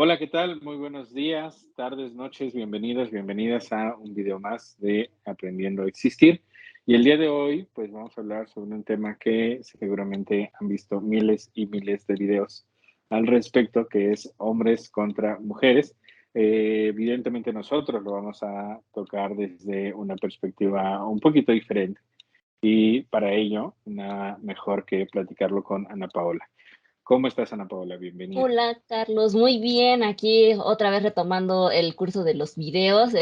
Hola, ¿qué tal? Muy buenos días, tardes, noches, bienvenidos, bienvenidas a un video más de Aprendiendo a Existir. Y el día de hoy, pues vamos a hablar sobre un tema que seguramente han visto miles y miles de videos al respecto, que es hombres contra mujeres. Evidentemente nosotros lo vamos a tocar desde una perspectiva un poquito diferente y para ello, nada mejor que platicarlo con Ana Paola. ¿Cómo estás, Ana Paola? Bienvenida. Hola, Carlos, muy bien. Aquí otra vez retomando el curso de los videos.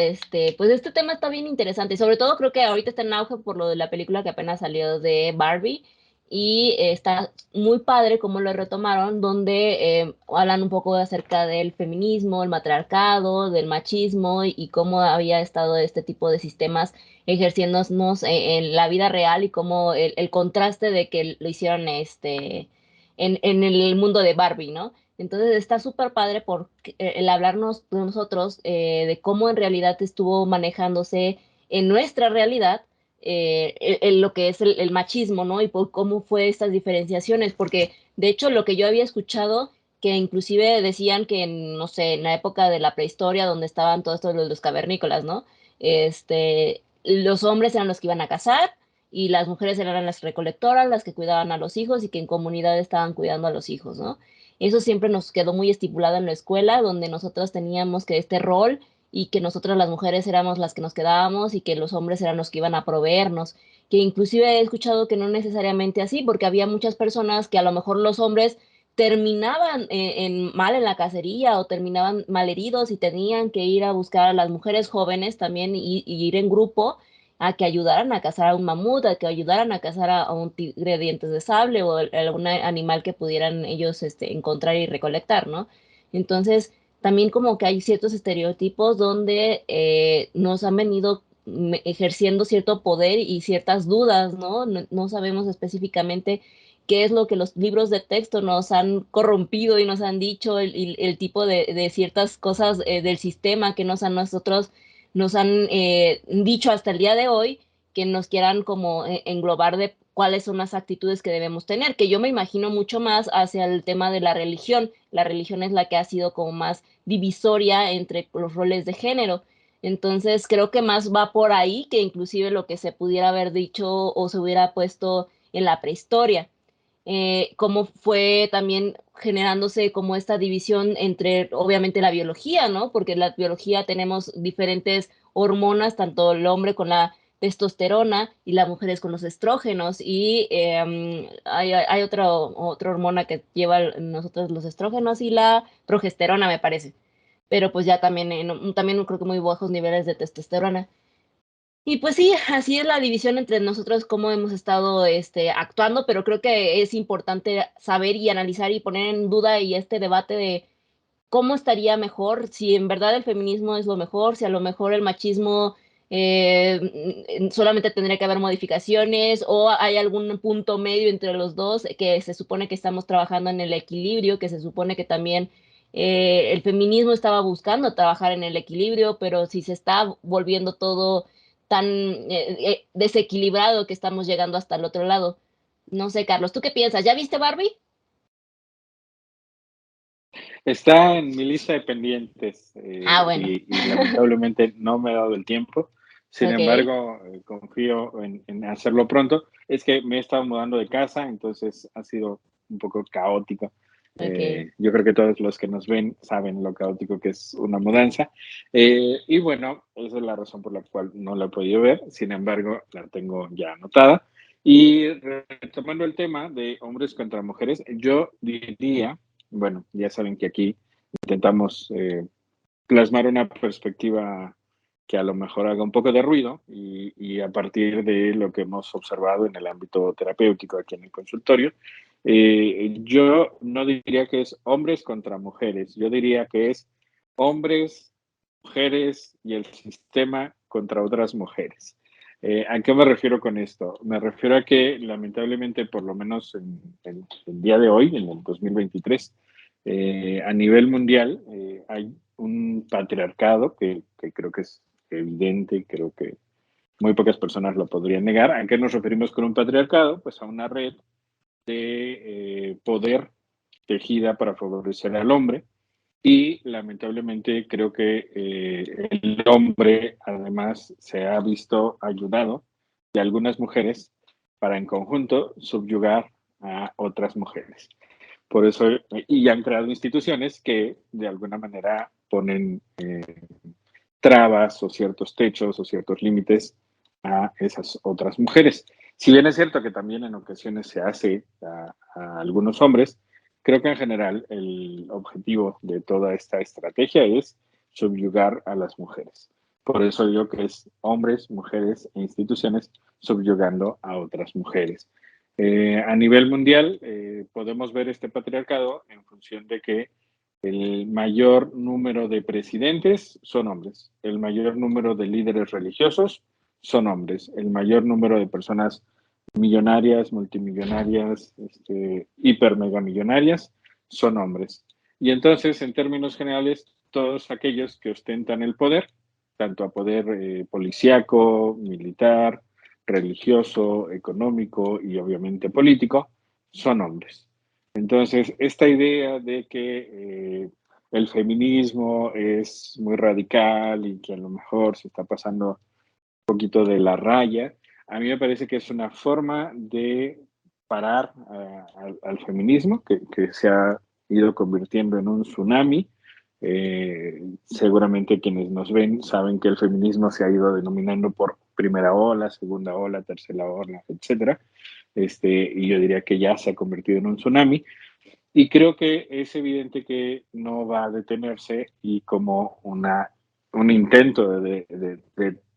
Pues este tema está bien interesante y sobre todo creo que ahorita está en auge por lo de la película que apenas salió de Barbie y está muy padre cómo lo retomaron, donde hablan un poco acerca del feminismo, el matriarcado, del machismo y cómo había estado este tipo de sistemas ejerciéndonos en la vida real y cómo el contraste de que lo hicieron en el mundo de Barbie, ¿no? Entonces está súper padre por el hablarnos de nosotros de cómo en realidad estuvo manejándose en nuestra realidad lo que es el machismo, ¿no? Y por cómo fue estas diferenciaciones, porque de hecho lo que yo había escuchado, que inclusive decían que, no sé, en la época de la prehistoria, donde estaban todos estos los cavernícolas, ¿no? Los hombres eran los que iban a cazar y las mujeres eran las recolectoras, las que cuidaban a los hijos y que en comunidad estaban cuidando a los hijos, ¿no? Eso siempre nos quedó muy estipulado en la escuela, donde nosotros teníamos que este rol y que nosotras las mujeres éramos las que nos quedábamos y que los hombres eran los que iban a proveernos, que inclusive he escuchado que no necesariamente así, porque había muchas personas que a lo mejor los hombres terminaban mal en la cacería o terminaban mal heridos y tenían que ir a buscar a las mujeres jóvenes también y ir en grupo a que ayudaran a cazar a un mamut, a que ayudaran a cazar a un tigre de dientes de sable o algún animal que pudieran ellos encontrar y recolectar, ¿no? Entonces, también como que hay ciertos estereotipos donde nos han venido ejerciendo cierto poder y ciertas dudas, ¿no? No sabemos específicamente qué es lo que los libros de texto nos han corrompido y nos han dicho, el tipo de ciertas cosas del sistema que nos han dicho hasta el día de hoy, que nos quieran como englobar de cuáles son las actitudes que debemos tener, que yo me imagino mucho más hacia el tema de la religión. La religión es la que ha sido como más divisoria entre los roles de género. Entonces creo que más va por ahí que inclusive lo que se pudiera haber dicho o se hubiera puesto en la prehistoria. Cómo fue también generándose como esta división entre, obviamente, la biología, ¿no? Porque en la biología tenemos diferentes hormonas, tanto el hombre con la testosterona y las mujeres con los estrógenos, y hay otra hormona que lleva nosotros los estrógenos y la progesterona, me parece, pero pues ya también, también creo que muy bajos niveles de testosterona. Y pues sí, así es la división entre nosotros, cómo hemos estado actuando, pero creo que es importante saber y analizar y poner en duda y este debate de cómo estaría mejor, si en verdad el feminismo es lo mejor, si a lo mejor el machismo solamente tendría que haber modificaciones o hay algún punto medio entre los dos, que se supone que estamos trabajando en el equilibrio, que se supone que también el feminismo estaba buscando trabajar en el equilibrio, pero si se está volviendo todo tan desequilibrado que estamos llegando hasta el otro lado. No sé, Carlos, ¿tú qué piensas? ¿Ya viste Barbie? Está en mi lista de pendientes Ah, bueno, y lamentablemente no me he dado el tiempo. Sin ok, embargo, confío en hacerlo pronto. Es que me he estado mudando de casa, entonces ha sido un poco caótico. ok. Yo creo que todos los que nos ven saben lo caótico que es una mudanza. Y bueno, esa es la razón por la cual no la he podido ver. Sin embargo, la tengo ya anotada. Y retomando el tema de hombres contra mujeres, yo diría, bueno, ya saben que aquí intentamos plasmar una perspectiva que a lo mejor haga un poco de ruido y a partir de lo que hemos observado en el ámbito terapéutico aquí en el consultorio, yo no diría que es hombres contra mujeres, yo diría que es hombres, mujeres y el sistema contra otras mujeres. ¿A qué me refiero con esto? Me refiero a que lamentablemente, por lo menos en el día de hoy, en el 2023, a nivel mundial hay un patriarcado que creo que es evidente, creo que muy pocas personas lo podrían negar. ¿A qué nos referimos con un patriarcado? Pues a una red de poder tejida para favorecer al hombre, Y lamentablemente creo que el hombre además se ha visto ayudado de algunas mujeres para en conjunto subyugar a otras mujeres. Por eso, y han creado instituciones que de alguna manera ponen trabas o ciertos techos o ciertos límites a esas otras mujeres. Si bien es cierto que también en ocasiones se hace a algunos hombres, creo que en general el objetivo de toda esta estrategia es subyugar a las mujeres. Por eso digo que es hombres, mujeres e instituciones subyugando a otras mujeres. A nivel mundial podemos ver este patriarcado en función de que el mayor número de presidentes son hombres, el mayor número de líderes religiosos son hombres, el mayor número de personas millonarias, multimillonarias, hiper mega millonarias son hombres. Y entonces, en términos generales, todos aquellos que ostentan el poder, tanto a poder policíaco, militar, religioso, económico y obviamente político, son hombres. Entonces, esta idea de que el feminismo es muy radical y que a lo mejor se está pasando un poquito de la raya, a mí me parece que es una forma de parar al feminismo que se ha ido convirtiendo en un tsunami. Seguramente quienes nos ven saben que el feminismo se ha ido denominando por primera ola, segunda ola, tercera ola, etcétera. Y yo diría que ya se ha convertido en un tsunami. Y creo que es evidente que no va a detenerse y como un intento de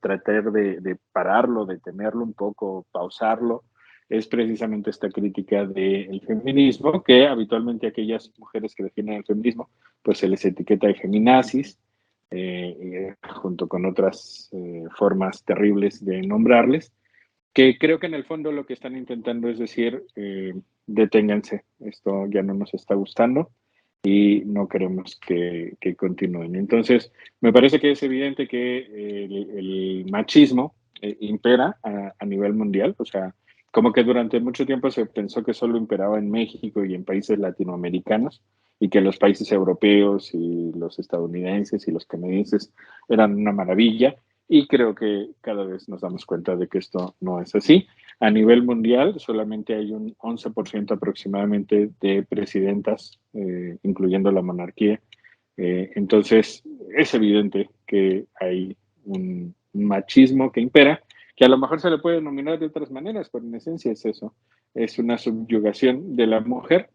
tratar de pararlo, detenerlo un poco, pausarlo, es precisamente esta crítica del feminismo, que habitualmente aquellas mujeres que defienden el feminismo, pues se les etiqueta de feminazis, junto con otras formas terribles de nombrarles, que creo que en el fondo lo que están intentando es decir, deténganse, esto ya no nos está gustando y no queremos que continúen. Entonces, me parece que es evidente que el machismo impera a nivel mundial, o sea, como que durante mucho tiempo se pensó que solo imperaba en México y en países latinoamericanos y que los países europeos y los estadounidenses y los canadienses eran una maravilla y creo que cada vez nos damos cuenta de que esto no es así. A nivel mundial, solamente hay un 11% aproximadamente de presidentas, incluyendo la monarquía. Entonces, es evidente que hay un machismo que impera, que a lo mejor se le puede denominar de otras maneras, pero en esencia es eso. Es una subyugación de la mujer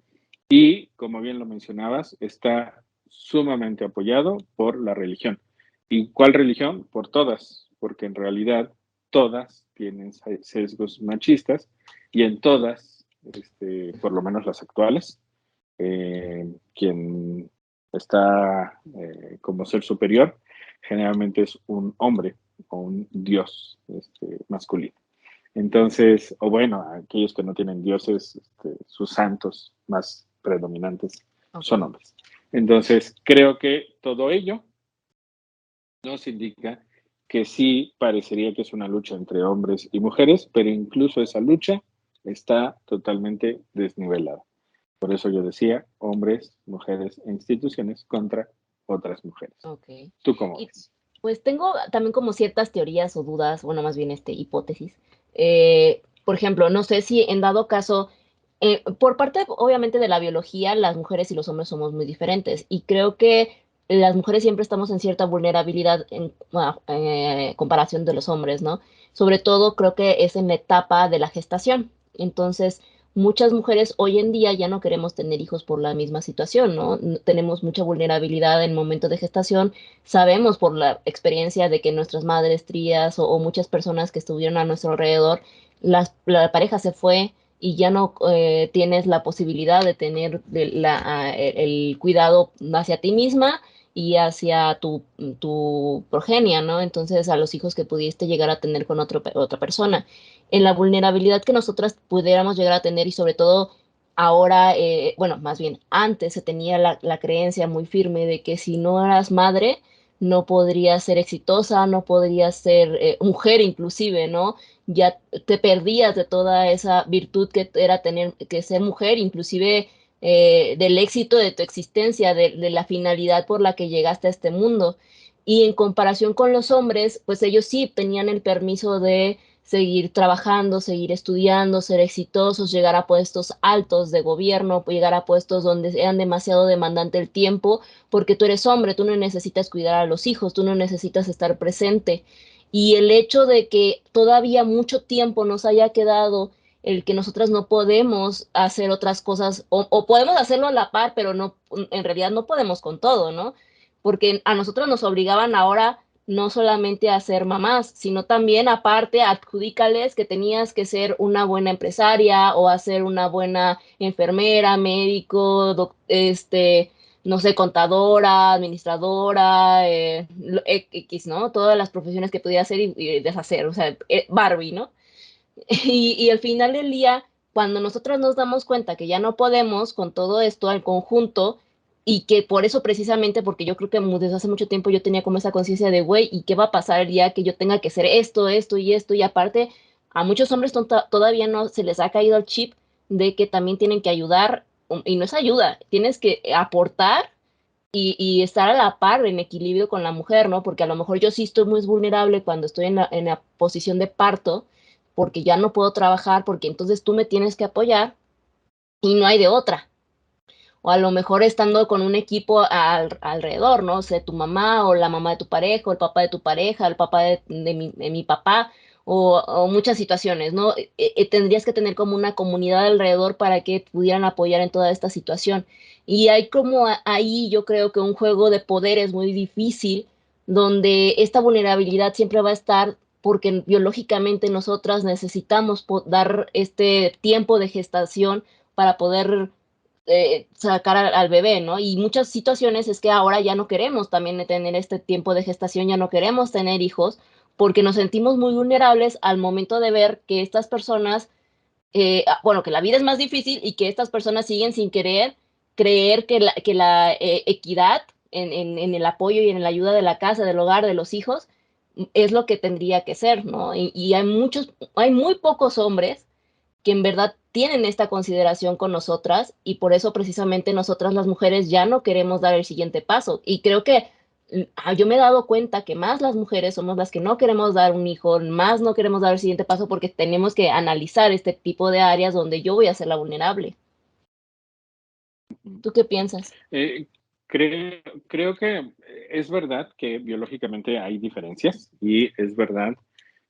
y, como bien lo mencionabas, está sumamente apoyado por la religión. ¿Y cuál religión? Por todas, porque en realidad todas tienen sesgos machistas y en todas, por lo menos las actuales, quien está como ser superior generalmente es un hombre o un dios masculino. Entonces, o bueno, aquellos que no tienen dioses, sus santos más predominantes son Ok. hombres. Entonces, creo que todo ello nos indica que sí parecería que es una lucha entre hombres y mujeres, pero incluso esa lucha está totalmente desnivelada. Por eso yo decía hombres, mujeres e instituciones contra otras mujeres. Ok. ¿Tú cómo Y ves? pues tengo también como ciertas teorías o dudas, bueno, más bien hipótesis. Por ejemplo, no sé si en dado caso, por parte obviamente de la biología, las mujeres y los hombres somos muy diferentes y creo que las mujeres siempre estamos en cierta vulnerabilidad en comparación de los hombres, ¿no? Sobre todo creo que es en la etapa de la gestación. Entonces, muchas mujeres hoy en día ya no queremos tener hijos por la misma situación, ¿no? Tenemos mucha vulnerabilidad en el momento de gestación. Sabemos por la experiencia de que nuestras madres, tías o muchas personas que estuvieron a nuestro alrededor, la pareja se fue y ya no tienes la posibilidad de tener el cuidado hacia ti misma y hacia tu progenia, ¿no? Entonces, a los hijos que pudiste llegar a tener con otra persona. En la vulnerabilidad que nosotras pudiéramos llegar a tener y sobre todo ahora, bueno, más bien antes se tenía la creencia muy firme de que si no eras madre, no podrías ser exitosa, no podrías ser mujer inclusive, ¿no? Ya te perdías de toda esa virtud que era tener que ser mujer, inclusive del éxito de tu existencia, de la finalidad por la que llegaste a este mundo. Y en comparación con los hombres, pues ellos sí tenían el permiso de seguir trabajando, seguir estudiando, ser exitosos, llegar a puestos altos de gobierno, llegar a puestos donde sean demasiado demandante el tiempo, porque tú eres hombre, tú no necesitas cuidar a los hijos, tú no necesitas estar presente. Y el hecho de que todavía mucho tiempo nos haya quedado el que nosotras no podemos hacer otras cosas, o podemos hacerlo a la par, pero no, en realidad no podemos con todo, ¿no? Porque a nosotros nos obligaban ahora no solamente a ser mamás, sino también aparte adjudícales que tenías que ser una buena empresaria o hacer una buena enfermera, médico, no sé, contadora, administradora, X, ¿no? Todas las profesiones que podía hacer y deshacer, o sea, Barbie, ¿no? Y al final del día, cuando nosotros nos damos cuenta que ya no podemos con todo esto al conjunto, y que por eso precisamente, porque yo creo que desde hace mucho tiempo yo tenía como esa conciencia de, güey, ¿y qué va a pasar el día que yo tenga que hacer esto, esto y esto? Y aparte, a muchos hombres todavía no se les ha caído el chip de que también tienen que ayudar, y no es ayuda, tienes que aportar y estar a la par en equilibrio con la mujer, ¿no? Porque a lo mejor yo sí estoy muy vulnerable cuando estoy en la posición de parto, porque ya no puedo trabajar, porque entonces tú me tienes que apoyar y no hay de otra. O a lo mejor estando con un equipo alrededor, ¿no? O sea, tu mamá o la mamá de tu pareja, o el papá de tu pareja, el papá de mi papá, o muchas situaciones, ¿no? Tendrías que tener como una comunidad alrededor para que pudieran apoyar en toda esta situación. Y hay como ahí yo creo que un juego de poder es muy difícil, donde esta vulnerabilidad siempre va a estar porque biológicamente nosotras necesitamos dar este tiempo de gestación para poder sacar al bebé, ¿no? Y muchas situaciones es que ahora ya no queremos también tener este tiempo de gestación, ya no queremos tener hijos, porque nos sentimos muy vulnerables al momento de ver que estas personas, bueno, que la vida es más difícil y que estas personas siguen sin querer creer que la equidad en el apoyo y en la ayuda de la casa, del hogar, de los hijos, es lo que tendría que ser, ¿no? Y hay muy pocos hombres que en verdad tienen esta consideración con nosotras y por eso precisamente nosotras las mujeres ya no queremos dar el siguiente paso. Y creo que yo me he dado cuenta que más las mujeres somos las que no queremos dar un hijo, más no queremos dar el siguiente paso porque tenemos que analizar este tipo de áreas donde yo voy a ser la vulnerable. ¿Tú qué piensas? Eh, creo que es verdad que biológicamente hay diferencias y es verdad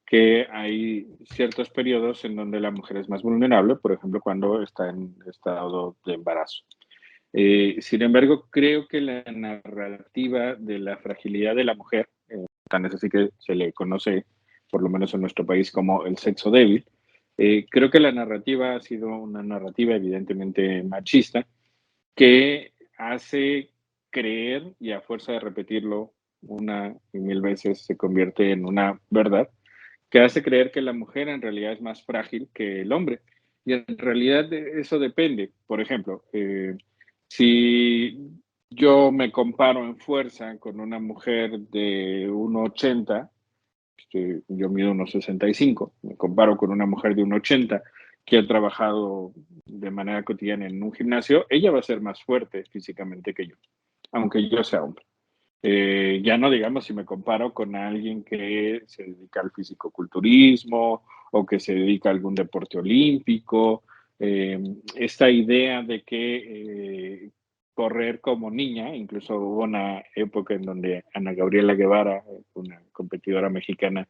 que hay ciertos periodos en donde la mujer es más vulnerable, por ejemplo, cuando está en estado de embarazo. Sin embargo, creo que la narrativa de la fragilidad de la mujer, tan es así que se le conoce, por lo menos en nuestro país, como el sexo débil, creo que la narrativa ha sido una narrativa evidentemente machista que hace creer y a fuerza de repetirlo una y mil veces se convierte en una verdad que hace creer que la mujer en realidad es más frágil que el hombre. Y en realidad eso depende. Por ejemplo, si yo me comparo en fuerza con una mujer de 1,80, yo mido 1,65, me comparo con una mujer de 1,80 que ha trabajado de manera cotidiana en un gimnasio, ella va a ser más fuerte físicamente que yo, aunque yo sea hombre. Ya no digamos si me comparo con alguien que se dedica al fisicoculturismo o que se dedica a algún deporte olímpico. Esta idea de que correr como niña, incluso hubo una época en donde Ana Gabriela Guevara, una competidora mexicana,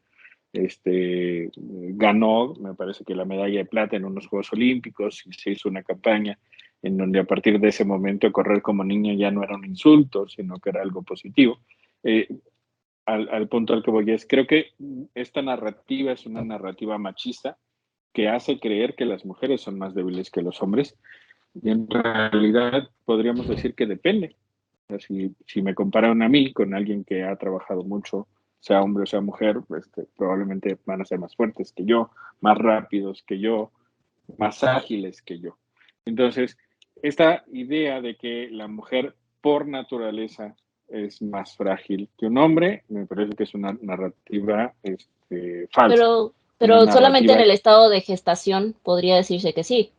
ganó, me parece que la medalla de plata en unos Juegos Olímpicos y se hizo una campaña en donde a partir de ese momento correr como niño ya no era un insulto, sino que era algo positivo. Eh, al punto al que voy es, creo que esta narrativa es una narrativa machista que hace creer que las mujeres son más débiles que los hombres y en realidad podríamos decir que depende. O sea, si me comparan a mí con alguien que ha trabajado mucho, sea hombre o sea mujer, probablemente van a ser más fuertes que yo, más rápidos que yo, más ágiles que yo. Entonces, esta idea de que la mujer por naturaleza es más frágil que un hombre, me parece que es una narrativa falsa, una Pero solamente en narrativa. el estado de gestación podría decirse que sí.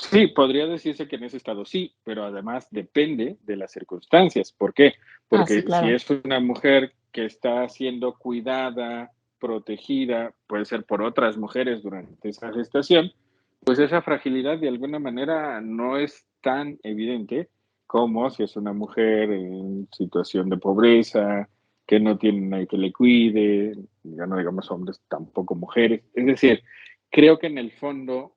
Sí, podría decirse que en ese estado sí, pero además depende de las circunstancias. ¿Por qué? Ah, sí, Porque si claro. es una mujer que está siendo cuidada, protegida, puede ser por otras mujeres durante esa gestación, pues esa fragilidad de alguna manera no es tan evidente como si es una mujer en situación de pobreza, que no tiene nadie que le cuide, ya no digamos hombres, tampoco mujeres. Es decir, creo que en el fondo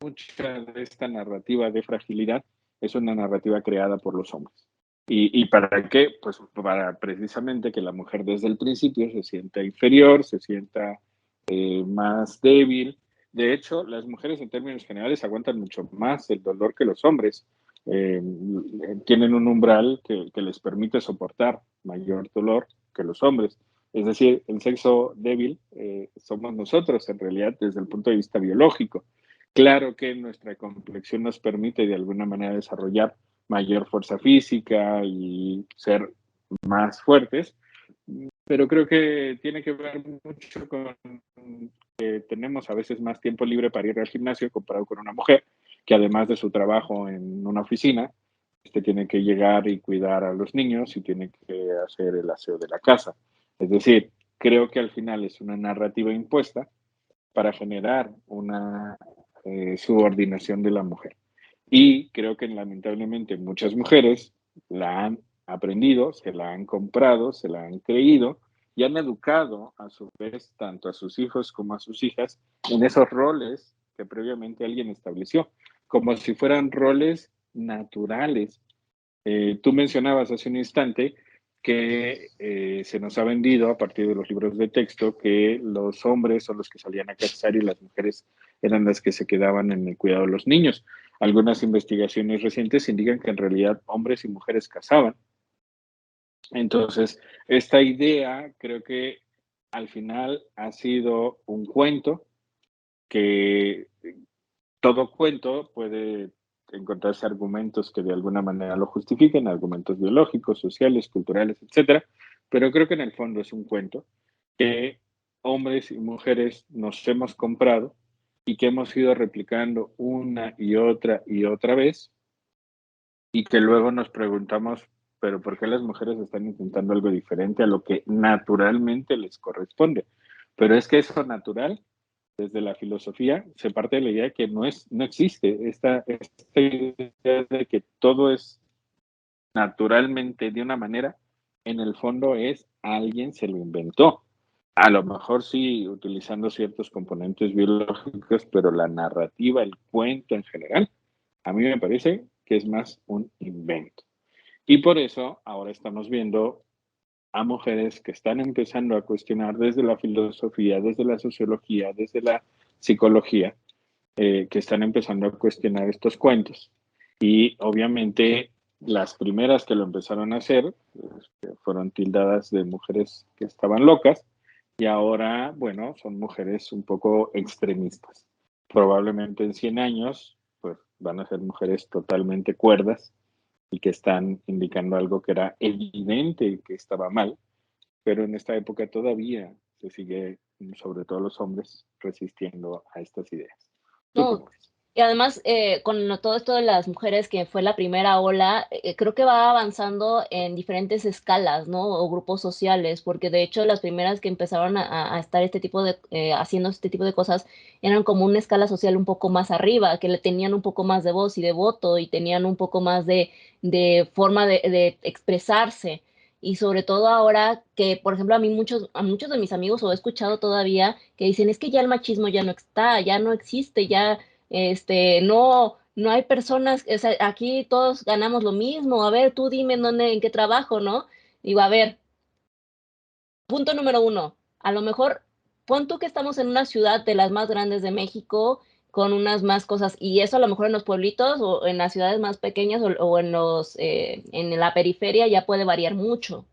mucha de esta narrativa de fragilidad es una narrativa creada por los hombres. ¿Y para qué? Pues para precisamente que la mujer desde el principio se sienta inferior, se sienta más débil. De hecho, las mujeres en términos generales aguantan mucho más el dolor que los hombres. Eh, Tienen un umbral que les permite soportar mayor dolor que los hombres. Es decir, el sexo débil somos nosotros en realidad desde el punto de vista biológico. Claro que nuestra complexión nos permite de alguna manera desarrollar mayor fuerza física y ser más fuertes, pero creo que tiene que ver mucho con que tenemos a veces más tiempo libre para ir al gimnasio comparado con una mujer que además de su trabajo en una oficina, tiene que llegar y cuidar a los niños y tiene que hacer el aseo de la casa. Es decir, creo que al final es una narrativa impuesta para generar una subordinación de la mujer. Y creo que lamentablemente muchas mujeres la han aprendido, se la han comprado, se la han creído y han educado a su vez tanto a sus hijos como a sus hijas en esos roles que previamente alguien estableció, como si fueran roles naturales. Tú mencionabas hace un instante que se nos ha vendido a partir de los libros de texto que los hombres son los que salían a cazar y las mujeres eran las que se quedaban en el cuidado de los niños. Algunas investigaciones recientes indican que en realidad hombres y mujeres cazaban. Entonces, esta idea creo que al final ha sido un cuento que todo cuento puede encontrarse argumentos que de alguna manera lo justifiquen, argumentos biológicos, sociales, culturales, etcétera, pero creo que en el fondo es un cuento que hombres y mujeres nos hemos comprado y que hemos ido replicando una y otra vez y que luego nos preguntamos, pero ¿por qué las mujeres están intentando algo diferente a lo que naturalmente les corresponde? Pero es que eso natural desde la filosofía se parte de la idea de que no existe esta idea de que todo es naturalmente de una manera, en el fondo es alguien se lo inventó. A lo mejor sí utilizando ciertos componentes biológicos, pero la narrativa, el cuento en general, a mí me parece que es más un invento. Y por eso ahora estamos viendo a mujeres que están empezando a cuestionar desde la filosofía, desde la sociología, desde la psicología, que están empezando a cuestionar estos cuentos. Y obviamente las primeras que lo empezaron a hacer fueron tildadas de mujeres que estaban locas y ahora, bueno, son mujeres un poco extremistas. Probablemente en 100 años, pues van a ser mujeres totalmente cuerdas y que están indicando algo que era evidente que estaba mal, pero en esta época todavía se sigue, sobre todo los hombres, resistiendo a estas ideas. ¿Tú No, cómo ves? y además, todo esto de las mujeres, que fue la primera ola, creo que va avanzando en diferentes escalas, ¿no? O grupos sociales, porque de hecho las primeras que empezaron a estar haciendo este tipo de cosas eran como una escala social un poco más arriba, que le tenían un poco más de voz y de voto y tenían un poco más de forma de expresarse. Y sobre todo ahora que, por ejemplo, a muchos de mis amigos, o he escuchado todavía, que dicen, es que ya el machismo ya no está, ya no existe, ya no hay personas, o sea, aquí todos ganamos lo mismo, a ver, tú dime en qué trabajo, ¿no? Digo, a ver, punto número uno, a lo mejor pon tú que estamos en una ciudad de las más grandes de México, con unas más cosas, y eso a lo mejor en los pueblitos o en las ciudades más pequeñas o en la periferia ya puede variar mucho,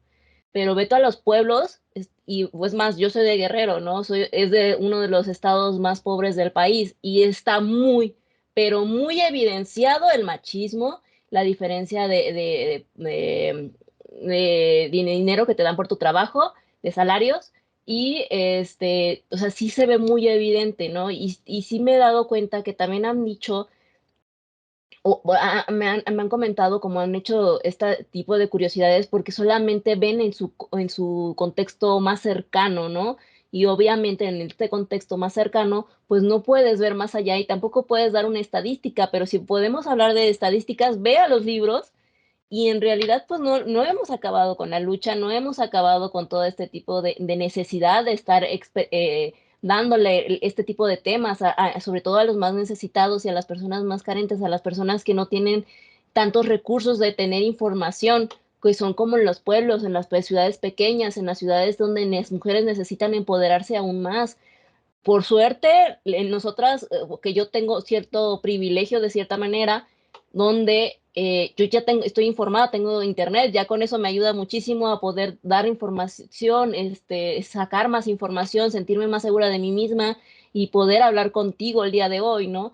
pero vete a los pueblos, y pues más, yo soy de Guerrero, ¿no? Es de uno de los estados más pobres del país y está muy, pero muy evidenciado el machismo, la diferencia de dinero que te dan por tu trabajo, de salarios, y o sea, sí se ve muy evidente, ¿no? Y sí me he dado cuenta que también han dicho Me han comentado como han hecho este tipo de curiosidades porque solamente ven en su contexto más cercano, ¿no? Y obviamente en este contexto más cercano, pues no puedes ver más allá y tampoco puedes dar una estadística, pero si podemos hablar de estadísticas, ve a los libros y en realidad pues no hemos acabado con la lucha, no hemos acabado con todo este tipo de necesidad de estar dándole este tipo de temas, sobre todo a los más necesitados y a las personas más carentes, a las personas que no tienen tantos recursos de tener información, que son como en los pueblos, en las ciudades pequeñas, en las ciudades donde las mujeres necesitan empoderarse aún más. Por suerte, en nosotras, que yo tengo cierto privilegio de cierta manera, donde yo ya estoy informada, tengo internet, ya con eso me ayuda muchísimo a poder dar información, sacar más información, sentirme más segura de mí misma y poder hablar contigo el día de hoy, ¿no?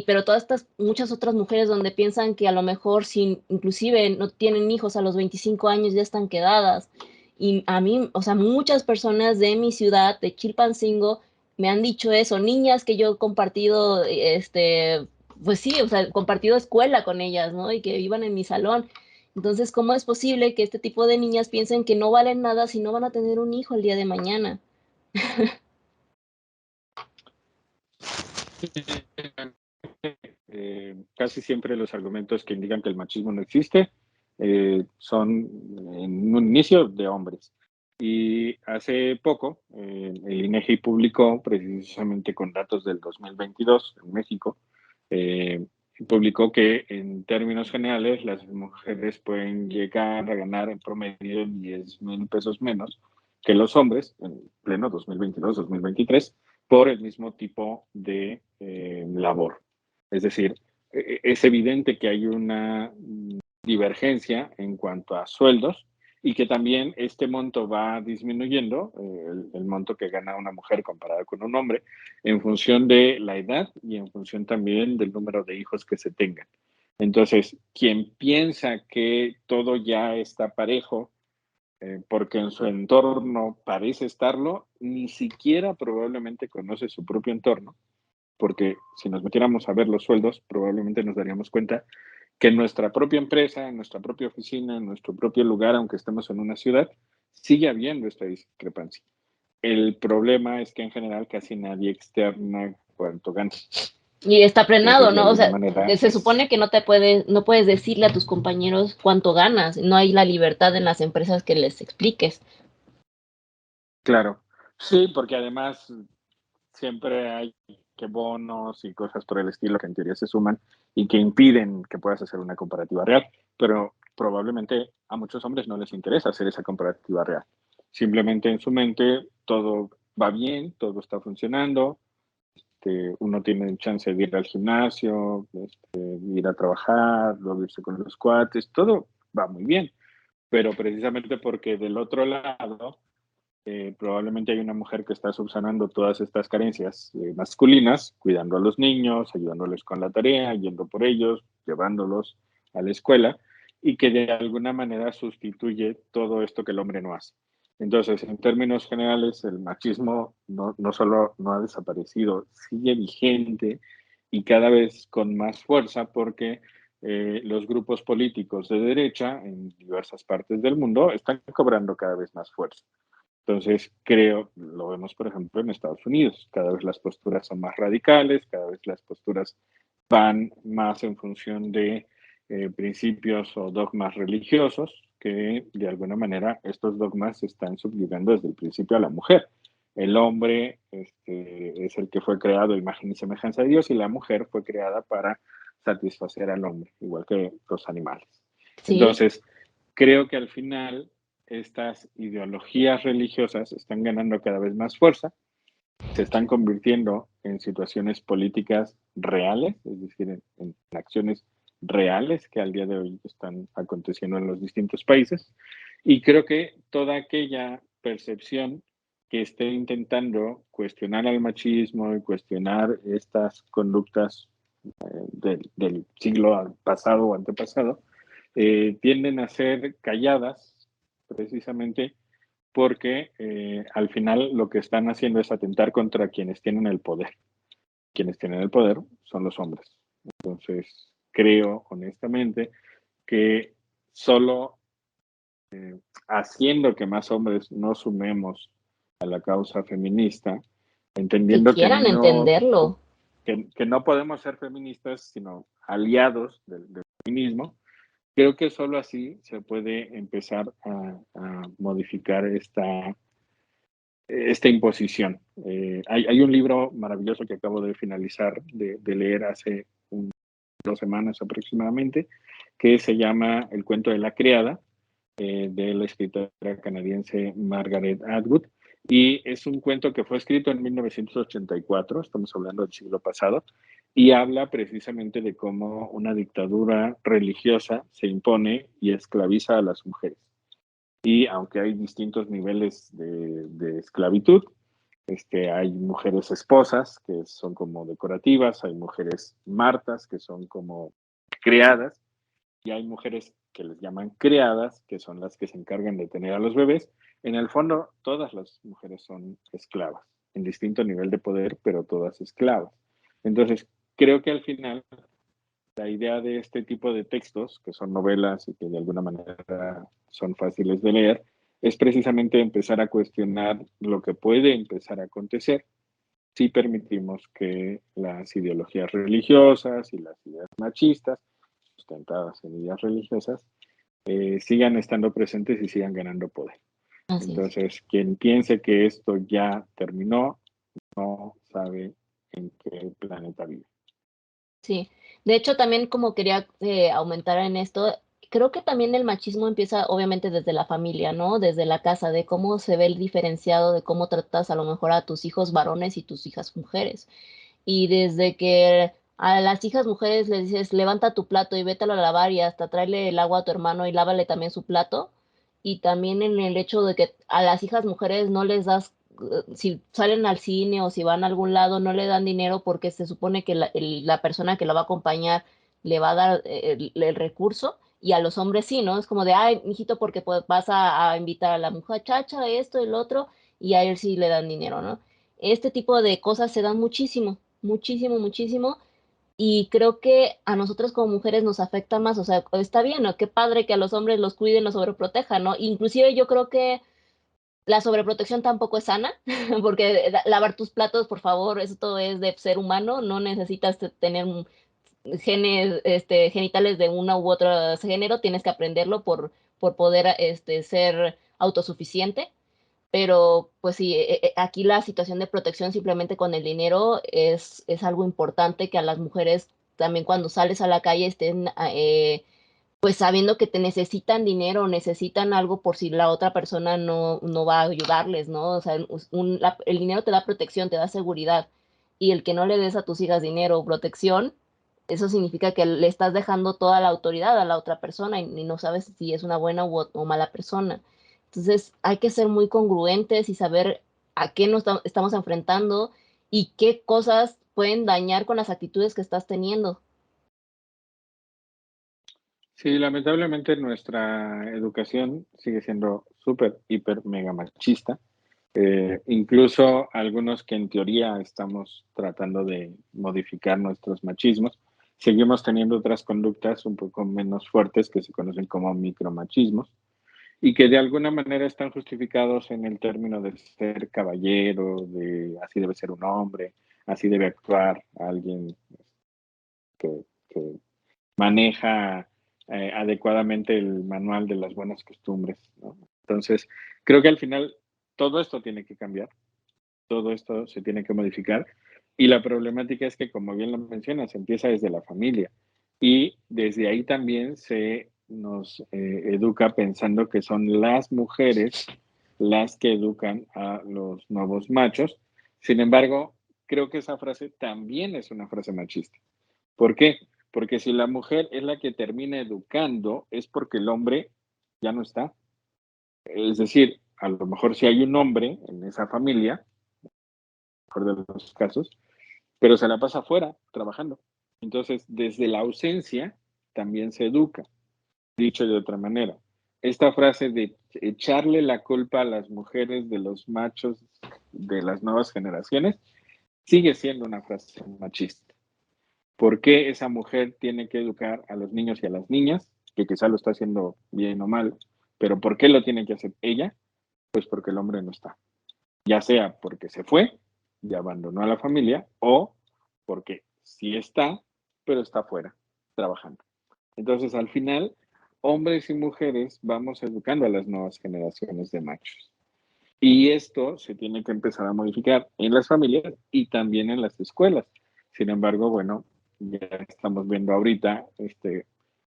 Pero todas estas, muchas otras mujeres donde piensan que a lo mejor sin, inclusive no tienen hijos a los 25 años ya están quedadas. Y a mí, o sea, muchas personas de mi ciudad, de Chilpancingo, me han dicho eso, niñas que yo he compartido, pues sí, o sea, compartido escuela con ellas, ¿no? Y que iban en mi salón. Entonces, ¿cómo es posible que este tipo de niñas piensen que no valen nada si no van a tener un hijo el día de mañana? Casi siempre los argumentos que indican que el machismo no existe son en un inicio de hombres. Y hace poco el INEGI publicó, precisamente con datos del 2022 en México, eh, publicó que en términos generales las mujeres pueden llegar a ganar en promedio 10,000 pesos menos que los hombres en pleno 2022-2023 por el mismo tipo de labor. Es decir, es evidente que hay una divergencia en cuanto a sueldos y que también este monto va disminuyendo, el monto que gana una mujer comparado con un hombre, en función de la edad y en función también del número de hijos que se tengan. Entonces, quien piensa que todo ya está parejo, porque en su entorno parece estarlo, ni siquiera probablemente conoce su propio entorno, porque si nos metiéramos a ver los sueldos, probablemente nos daríamos cuenta que en nuestra propia empresa, en nuestra propia oficina, en nuestro propio lugar, aunque estemos en una ciudad, sigue habiendo esta discrepancia. El problema es que en general casi nadie externa cuánto gana. Y está frenado, Entonces, de ¿no? O alguna sea, manera se supone que no puedes decirle a tus compañeros cuánto ganas, no hay la libertad en las empresas que les expliques. claro. Sí, porque además siempre hay que bonos y cosas por el estilo que en teoría se suman y que impiden que puedas hacer una comparativa real, pero probablemente a muchos hombres no les interesa hacer esa comparativa real. Simplemente en su mente todo va bien, todo está funcionando, uno tiene chance de ir al gimnasio, ir a trabajar, luego irse con los cuates, todo va muy bien, pero precisamente porque del otro lado probablemente hay una mujer que está subsanando todas estas carencias masculinas, cuidando a los niños, ayudándoles con la tarea, yendo por ellos, llevándolos a la escuela, y que de alguna manera sustituye todo esto que el hombre no hace. Entonces, en términos generales, el machismo no solo no ha desaparecido, sigue vigente y cada vez con más fuerza porque los grupos políticos de derecha en diversas partes del mundo están cobrando cada vez más fuerza. Entonces, creo, lo vemos por ejemplo en Estados Unidos, cada vez las posturas son más radicales, cada vez las posturas van más en función de principios o dogmas religiosos, que de alguna manera estos dogmas están subyugando desde el principio a la mujer. El hombre es el que fue creado a imagen y semejanza de Dios y la mujer fue creada para satisfacer al hombre, igual que los animales. Sí, Entonces, creo que al final estas ideologías religiosas están ganando cada vez más fuerza, se están convirtiendo en situaciones políticas reales, es decir, en acciones reales que al día de hoy están aconteciendo en los distintos países. Y creo que toda aquella percepción que esté intentando cuestionar al machismo y cuestionar estas conductas del siglo pasado o antepasado, tienden a ser calladas precisamente porque al final lo que están haciendo es atentar contra quienes tienen el poder. Quienes tienen el poder son los hombres. Entonces, creo honestamente que solo haciendo que más hombres nos sumemos a la causa feminista, Que entendiendo quieran entenderlo. que no podemos ser feministas, sino aliados del feminismo, creo que solo así se puede empezar a modificar esta imposición. Hay un libro maravilloso que acabo de finalizar de leer hace 2 semanas aproximadamente, que se llama El cuento de la criada, de la escritora canadiense Margaret Atwood. Y es un cuento que fue escrito en 1984, estamos hablando del siglo pasado, y habla precisamente de cómo una dictadura religiosa se impone y esclaviza a las mujeres. Y aunque hay distintos niveles de esclavitud, hay mujeres esposas que son como decorativas, hay mujeres martas que son como criadas, y hay mujeres que les llaman criadas, que son las que se encargan de tener a los bebés. En el fondo, todas las mujeres son esclavas, en distinto nivel de poder, pero todas esclavas. Entonces, creo que al final la idea de este tipo de textos, que son novelas y que de alguna manera son fáciles de leer, es precisamente empezar a cuestionar lo que puede empezar a acontecer si permitimos que las ideologías religiosas y las ideas machistas, sustentadas en ideas religiosas, sigan estando presentes y sigan ganando poder. Así es. Entonces, quien piense que esto ya terminó, no sabe en qué planeta vive. Sí, de hecho también como quería aumentar en esto, creo que también el machismo empieza obviamente desde la familia, ¿no? Desde la casa, de cómo se ve el diferenciado, de cómo tratas a lo mejor a tus hijos varones y tus hijas mujeres. Y desde que a las hijas mujeres les dices, levanta tu plato y vétalo a lavar y hasta tráele el agua a tu hermano y lávale también su plato. Y también en el hecho de que a las hijas mujeres no les das, si salen al cine o si van a algún lado, no le dan dinero porque se supone que la persona que la va a acompañar le va a dar el recurso. Y a los hombres sí, ¿no? Es como de, ay, mijito, porque pues, vas a invitar a la muchacha, esto, el otro, y a él sí le dan dinero, ¿no? Este tipo de cosas se dan muchísimo, muchísimo, muchísimo. Y creo que a nosotras como mujeres nos afecta más, o sea, está bien, ¿no? Qué padre que a los hombres los cuiden, los sobreprotejan, ¿no? Inclusive yo creo que la sobreprotección tampoco es sana, porque lavar tus platos, por favor, esto es de ser humano, no necesitas tener genes, genitales de una u otro género, tienes que aprenderlo por poder ser autosuficiente. Pero pues sí, aquí la situación de protección simplemente con el dinero es algo importante que a las mujeres también cuando sales a la calle estén pues sabiendo que te necesitan dinero, necesitan algo por si la otra persona no va a ayudarles, ¿no? O sea, el dinero te da protección, te da seguridad. Y el que no le des a tus hijas dinero o protección, eso significa que le estás dejando toda la autoridad a la otra persona y no sabes si es una buena o mala persona. Entonces hay que ser muy congruentes y saber a qué nos estamos enfrentando y qué cosas pueden dañar con las actitudes que estás teniendo. Sí, lamentablemente nuestra educación sigue siendo súper, hiper, mega machista. Incluso algunos que en teoría estamos tratando de modificar nuestros machismos, seguimos teniendo otras conductas un poco menos fuertes que se conocen como micromachismos y que de alguna manera están justificados en el término de ser caballero, de así debe ser un hombre, así debe actuar alguien que maneja adecuadamente el manual de las buenas costumbres, ¿no? Entonces, creo que al final todo esto tiene que cambiar, todo esto se tiene que modificar y la problemática es que, como bien lo mencionas, empieza desde la familia y desde ahí también se nos educa pensando que son las mujeres las que educan a los nuevos machos. Sin embargo, creo que esa frase también es una frase machista. ¿Por qué? Porque si la mujer es la que termina educando, es porque el hombre ya no está. Es decir, a lo mejor si hay un hombre en esa familia, mejor de los casos, pero se la pasa afuera trabajando. Entonces, desde la ausencia también se educa. Dicho de otra manera, esta frase de echarle la culpa a las mujeres de los machos de las nuevas generaciones sigue siendo una frase machista. ¿Por qué esa mujer tiene que educar a los niños y a las niñas? Que quizá lo está haciendo bien o mal, pero ¿por qué lo tiene que hacer ella? Pues porque el hombre no está. Ya sea porque se fue y abandonó a la familia o porque sí está, pero está fuera trabajando. Entonces, al final, hombres y mujeres vamos educando a las nuevas generaciones de machos. Y esto se tiene que empezar a modificar en las familias y también en las escuelas. Sin embargo, bueno, ya estamos viendo ahorita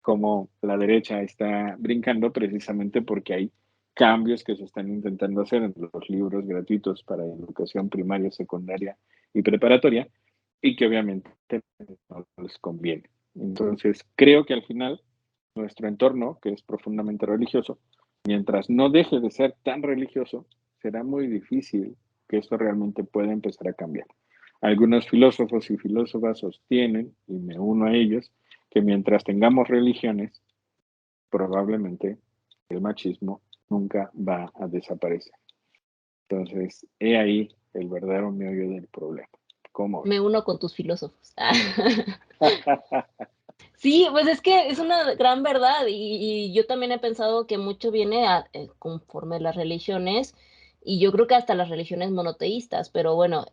cómo la derecha está brincando precisamente porque hay cambios que se están intentando hacer en los libros gratuitos para educación primaria, secundaria y preparatoria y que obviamente no les conviene. Entonces, creo que al final nuestro entorno, que es profundamente religioso, mientras no deje de ser tan religioso, será muy difícil que esto realmente pueda empezar a cambiar. Algunos filósofos y filósofas sostienen, y me uno a ellos, que mientras tengamos religiones, probablemente el machismo nunca va a desaparecer. Entonces, he ahí el verdadero meollo del problema. ¿Cómo Me ves? uno con tus filósofos. Sí, pues es que es una gran verdad y yo también he pensado que mucho viene conforme las religiones y yo creo que hasta las religiones monoteístas, pero bueno,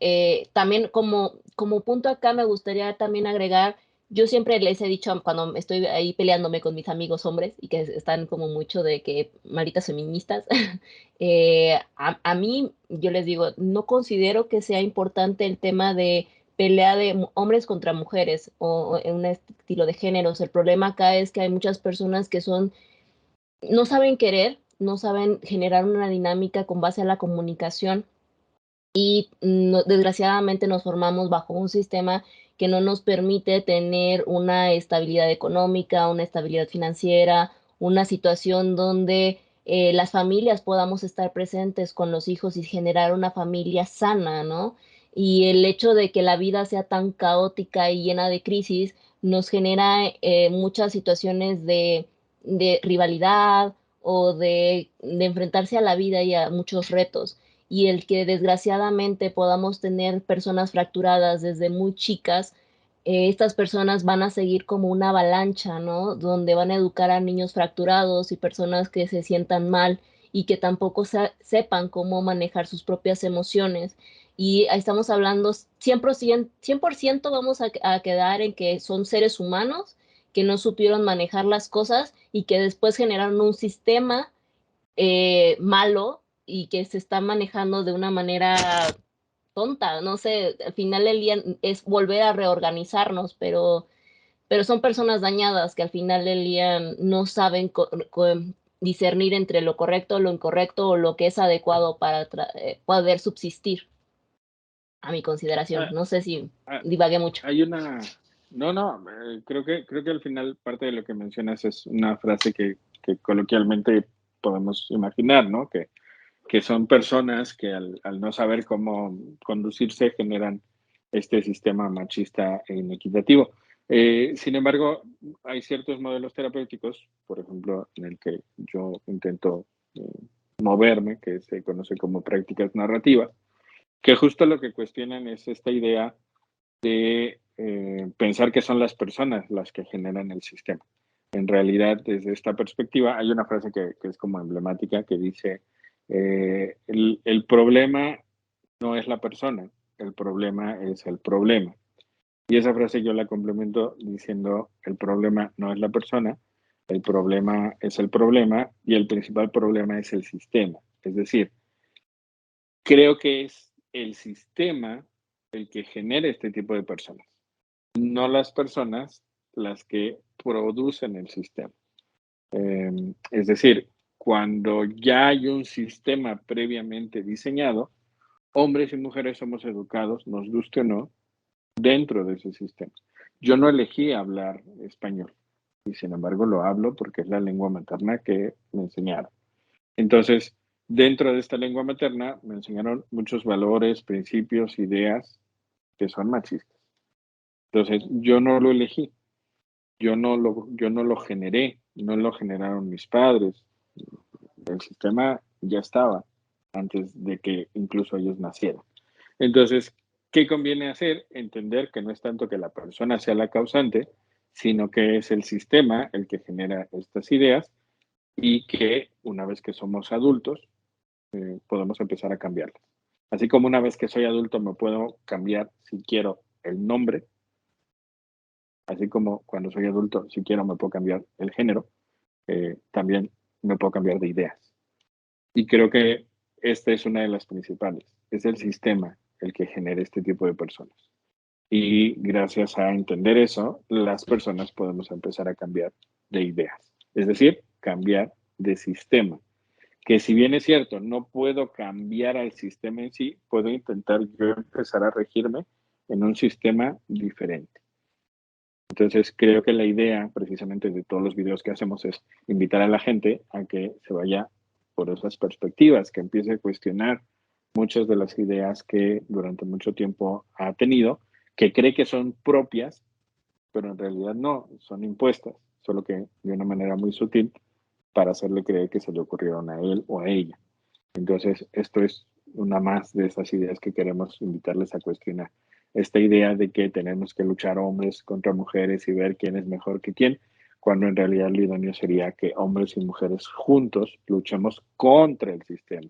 también como punto acá me gustaría también agregar, yo siempre les he dicho cuando estoy ahí peleándome con mis amigos hombres y que están como mucho de que malditas feministas, a mí yo les digo, no considero que sea importante el tema de pelea de hombres contra mujeres o en un estilo de géneros. El problema acá es que hay muchas personas que no saben querer, no saben generar una dinámica con base a la comunicación y desgraciadamente nos formamos bajo un sistema que no nos permite tener una estabilidad económica, una estabilidad financiera, una situación donde las familias podamos estar presentes con los hijos y generar una familia sana, ¿no? Y el hecho de que la vida sea tan caótica y llena de crisis nos genera muchas situaciones de rivalidad o de enfrentarse a la vida y a muchos retos y el que desgraciadamente podamos tener personas fracturadas desde muy chicas, estas personas van a seguir como una avalancha, ¿no? Donde van a educar a niños fracturados y personas que se sientan mal y que tampoco sepan cómo manejar sus propias emociones. Y ahí estamos hablando 100%, 100% vamos a quedar en que son seres humanos que no supieron manejar las cosas y que después generaron un sistema malo y que se está manejando de una manera tonta, no sé, al final del día es volver a reorganizarnos, pero son personas dañadas que al final del día no saben discernir entre lo correcto, lo incorrecto o lo que es adecuado para poder subsistir, a mi consideración. Ah, No sé si ah, divagué mucho. hay una... No, no, creo que al final parte de lo que mencionas es una frase que coloquialmente podemos imaginar, ¿no? Que son personas que al no saber cómo conducirse generan este sistema machista e inequitativo. Sin embargo, hay ciertos modelos terapéuticos, por ejemplo, en el que yo intento eh, moverme, que se conoce como prácticas narrativas, que justo lo que cuestionan es esta idea de pensar que son las personas las que generan el sistema. En realidad, desde esta perspectiva, hay una frase que es como emblemática que dice, el problema no es la persona, el problema es el problema. Y esa frase yo la complemento diciendo, el problema no es la persona, el problema es el problema y el principal problema es el sistema. Es decir, creo que es el sistema el que genera este tipo de personas, no las personas las que producen el sistema. Es decir, cuando ya hay un sistema previamente diseñado, hombres y mujeres somos educados, nos guste o no, dentro de ese sistema. Yo no elegí hablar español y sin embargo lo hablo porque es la lengua materna que me enseñaron. Entonces, dentro de esta lengua materna me enseñaron muchos valores, principios, ideas que son machistas. Entonces, yo no lo elegí, yo no lo generé, no lo generaron mis padres. El sistema ya estaba antes de que incluso ellos nacieran. Entonces, ¿Qué conviene hacer? Entender que no es tanto que la persona sea la causante, sino que es el sistema el que genera estas ideas y que una vez que somos adultos podemos empezar a cambiarlas. Así como una vez que soy adulto me puedo cambiar si quiero el nombre, así como cuando soy adulto si quiero me puedo cambiar el género, también me puedo cambiar de ideas. Y creo que esta es una de las principales. Es el sistema el que genera este tipo de personas. Y gracias a entender eso, las personas podemos empezar a cambiar de ideas. Es decir, cambiar de sistema. Que si bien es cierto, no puedo cambiar al sistema en sí, puedo intentar yo empezar a regirme en un sistema diferente. Entonces, creo que la idea precisamente de todos los videos que hacemos es invitar a la gente a que se vaya por esas perspectivas, que empiece a cuestionar muchas de las ideas que durante mucho tiempo ha tenido, que cree que son propias, pero en realidad no, son impuestas, solo que de una manera muy sutil para hacerle creer que se le ocurrieron a él o a ella. Entonces, esto es una más de esas ideas que queremos invitarles a cuestionar. Esta idea de que tenemos que luchar hombres contra mujeres y ver quién es mejor que quién, cuando en realidad lo idóneo sería que hombres y mujeres juntos luchemos contra el sistema,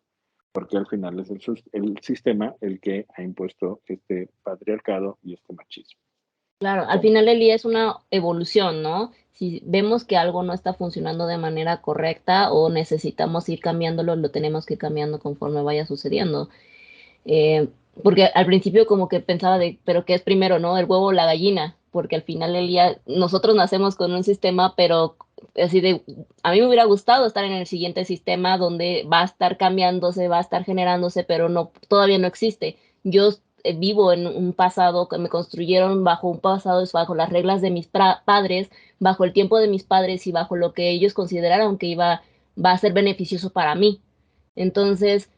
porque al final es el sistema el que ha impuesto este patriarcado y este machismo. Claro, al ¿Cómo? final del día es una evolución, ¿no? Si vemos que algo no está funcionando de manera correcta o necesitamos ir cambiándolo, lo tenemos que ir cambiando conforme vaya sucediendo. Eh, Porque al principio como que pensaba de, pero ¿qué es primero, no? ¿El huevo o la gallina? Porque al final del día nosotros nacemos con un sistema, pero así de, a mí me hubiera gustado estar en el siguiente sistema donde va a estar cambiándose, va a estar generándose, pero no, todavía no existe. Yo vivo en un pasado que me construyeron bajo un pasado, es bajo las reglas de mis padres, bajo el tiempo de mis padres y bajo lo que ellos consideraron que va a ser beneficioso para mí. Entonces,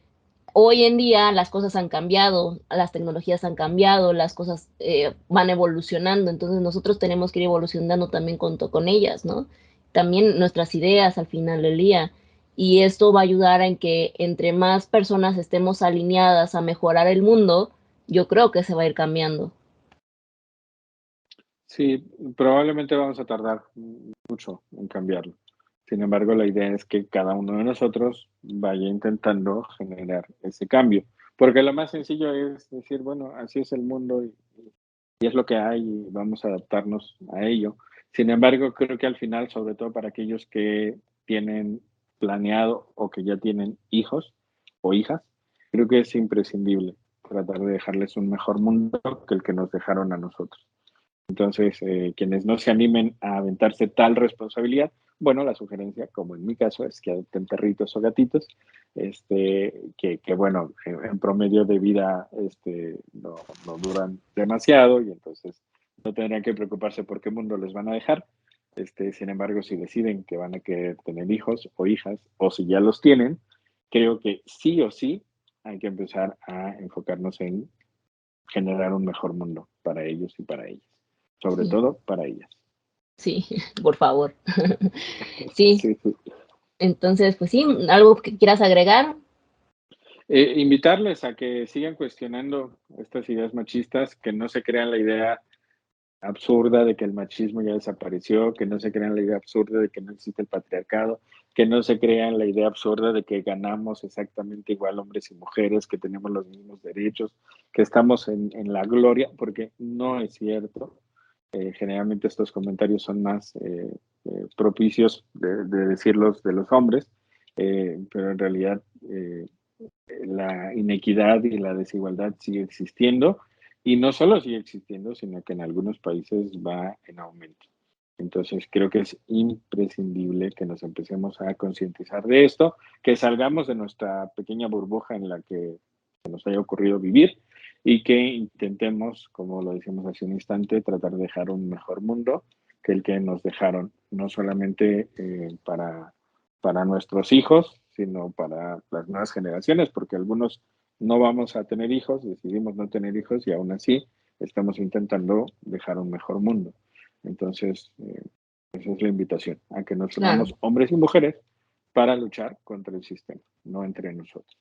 hoy en día las cosas han cambiado, las tecnologías han cambiado, las cosas van evolucionando, entonces nosotros tenemos que ir evolucionando también con ellas, ¿no? También nuestras ideas al final del día. Y esto va a ayudar en que entre más personas estemos alineadas a mejorar el mundo, yo creo que se va a ir cambiando. Sí, probablemente vamos a tardar mucho en cambiarlo. Sin embargo, la idea es que cada uno de nosotros vaya intentando generar ese cambio. Porque lo más sencillo es decir, bueno, así es el mundo y es lo que hay y vamos a adaptarnos a ello. Sin embargo, creo que al final, sobre todo para aquellos que tienen planeado o que ya tienen hijos o hijas, creo que es imprescindible tratar de dejarles un mejor mundo que el que nos dejaron a nosotros. Entonces, quienes no se animen a aventarse tal responsabilidad, bueno, la sugerencia, como en mi caso, es que adopten perritos o gatitos, que bueno, en promedio de vida no duran demasiado y entonces no tendrán que preocuparse por qué mundo les van a dejar. Sin embargo, si deciden que van a querer tener hijos o hijas, o si ya los tienen, creo que sí o sí hay que empezar a enfocarnos en generar un mejor mundo para ellos y para ellas, sobre Sí, todo para ellas. sí, por favor. Sí, Sí, sí. entonces, pues sí, algo que quieras agregar. Invitarles a que sigan cuestionando estas ideas machistas, que no se crean la idea absurda de que el machismo ya desapareció, que no se crean la idea absurda de que no existe el patriarcado, que no se crean la idea absurda de que ganamos exactamente igual hombres y mujeres, que tenemos los mismos derechos, que estamos en la gloria, porque no es cierto. Generalmente estos comentarios son más propicios de decirlos de los hombres, pero en realidad la inequidad y la desigualdad sigue existiendo y no solo sigue existiendo, sino que en algunos países va en aumento. Entonces creo que es imprescindible que nos empecemos a concientizar de esto, que salgamos de nuestra pequeña burbuja en la que nos haya ocurrido vivir y que intentemos, como lo decimos hace un instante, tratar de dejar un mejor mundo que el que nos dejaron, no solamente para nuestros hijos, sino para las nuevas generaciones, porque algunos no vamos a tener hijos, decidimos no tener hijos y aún así estamos intentando dejar un mejor mundo. Entonces, esa es la invitación, a que nos Claro. unamos hombres y mujeres para luchar contra el sistema, no entre nosotros.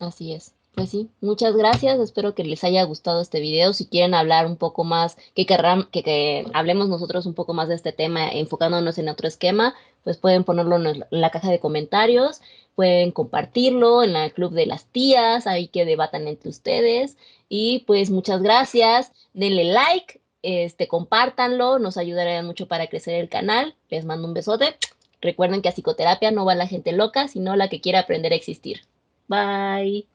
Así es. Pues sí, muchas gracias. Espero que les haya gustado este video. Si quieren hablar un poco más, que hablemos nosotros un poco más de este tema, enfocándonos en otro esquema, pues pueden ponerlo en la caja de comentarios, pueden compartirlo en el club de las tías, ahí que debatan entre ustedes. Y pues muchas gracias. Denle like, compártanlo, nos ayudará mucho para crecer el canal. Les mando un besote. Recuerden que a psicoterapia no va la gente loca, sino la que quiere aprender a existir. Bye.